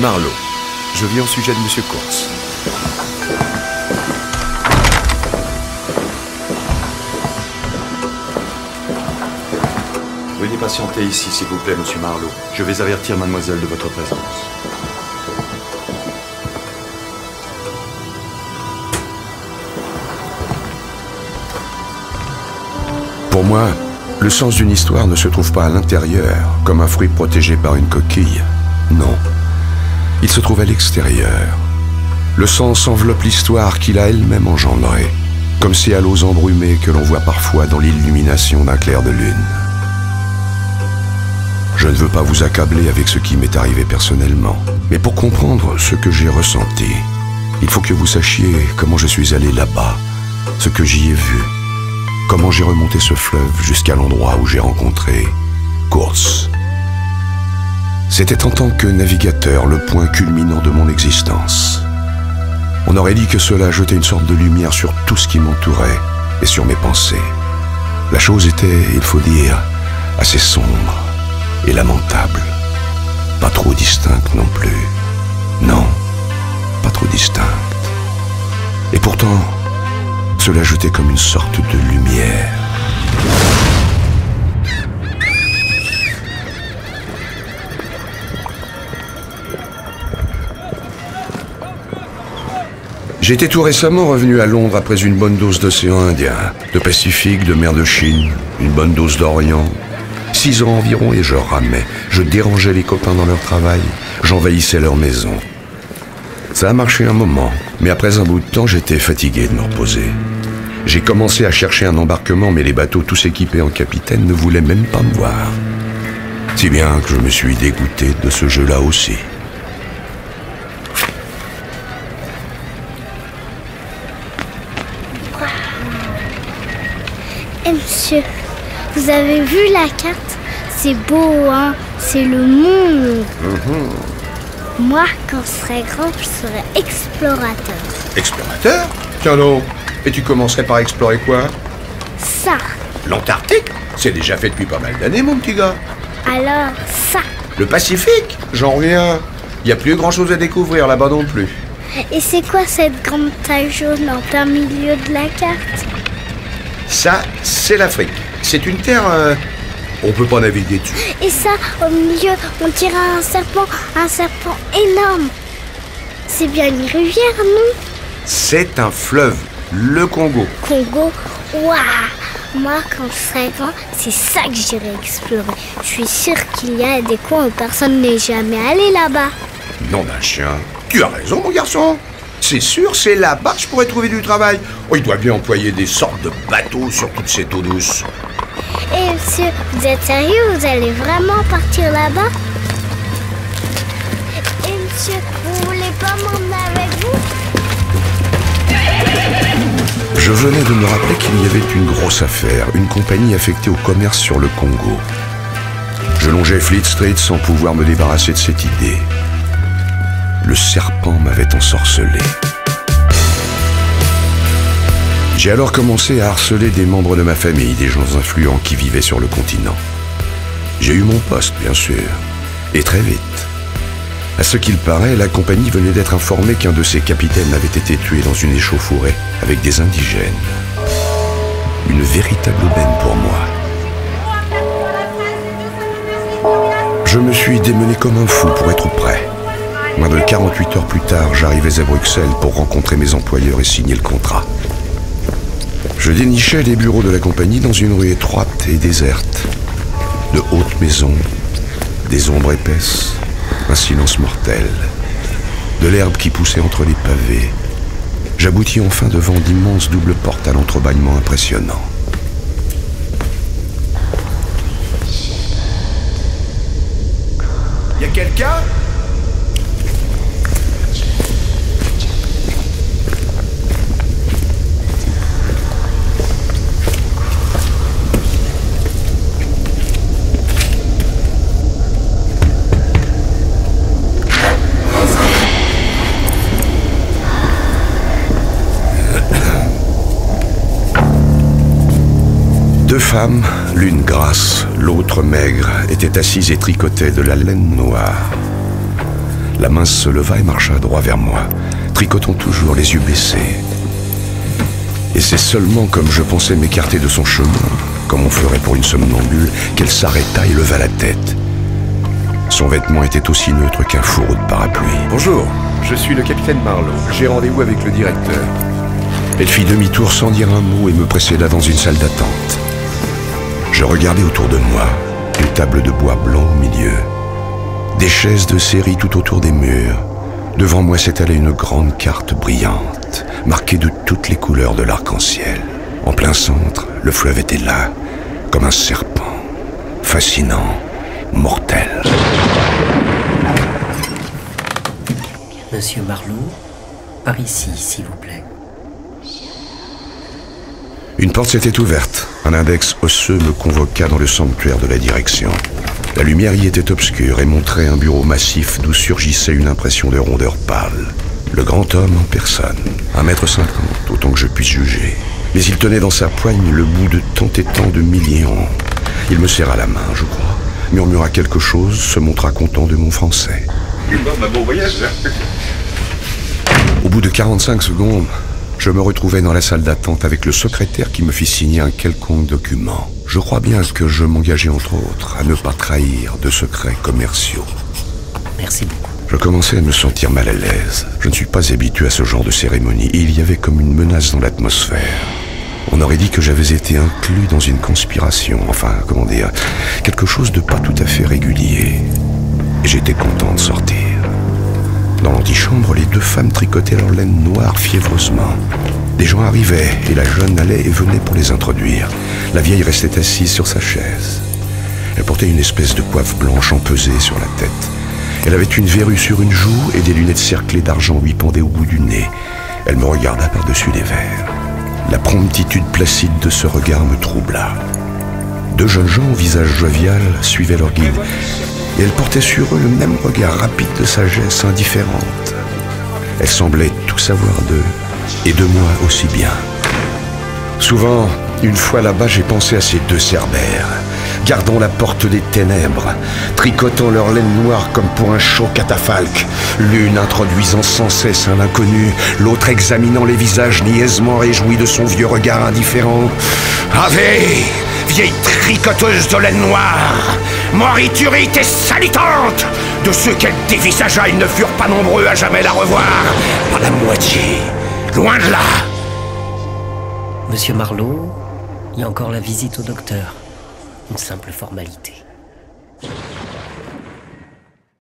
Marlowe. Je viens au sujet de Monsieur Kurtz. Veuillez patienter ici, s'il vous plaît, Monsieur Marlowe. Je vais avertir mademoiselle de votre présence. Pour moi, le sens d'une histoire ne se trouve pas à l'intérieur, comme un fruit protégé par une coquille. Non. Il se trouve à l'extérieur. Le sens enveloppe l'histoire qu'il a elle-même engendrée, comme ces halos embrumés que l'on voit parfois dans l'illumination d'un clair de lune. Je ne veux pas vous accabler avec ce qui m'est arrivé personnellement, mais pour comprendre ce que j'ai ressenti, il faut que vous sachiez comment je suis allé là-bas, ce que j'y ai vu, comment j'ai remonté ce fleuve jusqu'à l'endroit où j'ai rencontré Kurtz. C'était en tant que navigateur le point culminant de mon existence. On aurait dit que cela jetait une sorte de lumière sur tout ce qui m'entourait et sur mes pensées. La chose était, il faut dire, assez sombre et lamentable. Pas trop distincte non plus. Non, pas trop distincte. Et pourtant, cela jetait comme une sorte de lumière. J'étais tout récemment revenu à Londres après une bonne dose d'océan Indien, de Pacifique, de mer de Chine, une bonne dose d'Orient. 6 ans environ et je ramais. Je dérangeais les copains dans leur travail, j'envahissais leur maison. Ça a marché un moment, mais après un bout de temps, j'étais fatigué de me reposer. J'ai commencé à chercher un embarquement, mais les bateaux tous équipés en capitaine ne voulaient même pas me voir. Si bien que je me suis dégoûté de ce jeu-là aussi. Eh monsieur, vous avez vu la carte? C'est beau, hein? C'est le monde. Moi, quand je serai grand, je serai explorateur. Explorateur? Tiens donc. Et tu commencerais par explorer quoi? Ça. L'Antarctique? C'est déjà fait depuis pas mal d'années, mon petit gars. Alors, ça. Le Pacifique? J'en reviens. Il n'y a plus grand-chose à découvrir là-bas non plus. Et c'est quoi cette grande taille jaune en plein milieu de la carte? Ça, c'est l'Afrique. C'est une terre... on peut pas naviguer dessus. Et ça, au milieu, on dirait un serpent énorme. C'est bien une rivière, non? C'est un fleuve, le Congo. Congo? Waouh! Moi, quand je serai grand, c'est ça que j'irai explorer. Je suis sûre qu'il y a des coins où personne n'est jamais allé là-bas. Nom d'un chien. Tu as raison, mon garçon. C'est sûr, c'est là-bas que je pourrais trouver du travail. Oh, il doit bien employer des sortes de bateaux sur toute cette eau douce. Et monsieur, vous êtes sérieux? Vous allez vraiment partir là-bas? Et monsieur, vous voulez pas m'emmener avec vous? Je venais de me rappeler qu'il y avait une grosse affaire, une compagnie affectée au commerce sur le Congo. Je longeais Fleet Street sans pouvoir me débarrasser de cette idée. Le serpent m'avait ensorcelé. J'ai alors commencé à harceler des membres de ma famille, des gens influents qui vivaient sur le continent. J'ai eu mon poste, bien sûr, et très vite. À ce qu'il paraît, la compagnie venait d'être informée qu'un de ses capitaines avait été tué dans une échauffourée avec des indigènes. Une véritable aubaine pour moi. Je me suis démené comme un fou pour être prêt. Moins de 48 heures plus tard, j'arrivais à Bruxelles pour rencontrer mes employeurs et signer le contrat. Je dénichais les bureaux de la compagnie dans une rue étroite et déserte. De hautes maisons, des ombres épaisses, un silence mortel, de l'herbe qui poussait entre les pavés. J'aboutis enfin devant d'immenses doubles portes à l'entrebâillement impressionnant. Y a quelqu'un ? Deux femmes, l'une grasse, l'autre maigre, étaient assises et tricotaient de la laine noire. La mince se leva et marcha droit vers moi, tricotant toujours les yeux baissés. Et c'est seulement comme je pensais m'écarter de son chemin, comme on ferait pour une somnambule, qu'elle s'arrêta et leva la tête. Son vêtement était aussi neutre qu'un fourreau de parapluie. Bonjour, je suis le capitaine Marlowe. J'ai rendez-vous avec le directeur. Elle fit demi-tour sans dire un mot et me précéda dans une salle d'attente. Je regardais autour de moi, une table de bois blanc au milieu, des chaises de série tout autour des murs. Devant moi s'étalait une grande carte brillante, marquée de toutes les couleurs de l'arc-en-ciel. En plein centre, le fleuve était là, comme un serpent, fascinant, mortel. Monsieur Marlowe, par ici, s'il vous plaît. Une porte s'était ouverte. Un index osseux me convoqua dans le sanctuaire de la direction. La lumière y était obscure et montrait un bureau massif d'où surgissait une impression de rondeur pâle. Le grand homme en personne, 1,50 m, autant que je puisse juger. Mais il tenait dans sa poigne le bout de tant et tant de millions. Il me serra la main, je crois, murmura quelque chose, se montra content de mon français. Bon voyage. Au bout de 45 secondes, je me retrouvais dans la salle d'attente avec le secrétaire qui me fit signer un quelconque document. Je crois bien que je m'engageais entre autres à ne pas trahir de secrets commerciaux. Merci beaucoup. Je commençais à me sentir mal à l'aise. Je ne suis pas habitué à ce genre de cérémonie et il y avait comme une menace dans l'atmosphère. On aurait dit que j'avais été inclus dans une conspiration, enfin, comment dire, quelque chose de pas tout à fait régulier. Et j'étais content de sortir. Dans l'antichambre, les deux femmes tricotaient leur laine noire fiévreusement. Des gens arrivaient et la jeune allait et venait pour les introduire. La vieille restait assise sur sa chaise. Elle portait une espèce de coiffe blanche empesée sur la tête. Elle avait une verrue sur une joue et des lunettes cerclées d'argent lui pendaient au bout du nez. Elle me regarda par-dessus les verres. La promptitude placide de ce regard me troubla. Deux jeunes gens au visage jovial suivaient leur guide. Et elle portait sur eux le même regard rapide de sagesse indifférente. Elle semblait tout savoir d'eux, et de moi aussi bien. Souvent, une fois là-bas, j'ai pensé à ces deux cerbères, gardant la porte des ténèbres, tricotant leur laine noire comme pour un chaud catafalque, l'une introduisant sans cesse un inconnu, l'autre examinant les visages niaisement réjouis de son vieux regard indifférent. Ave, vieille tricoteuse de laine noire, moriturite et salitante! De ceux qu'elle dévisagea, ils ne furent pas nombreux à jamais la revoir. Pas la moitié, loin de là. Monsieur Marlowe, il y a encore la visite au docteur. Une simple formalité.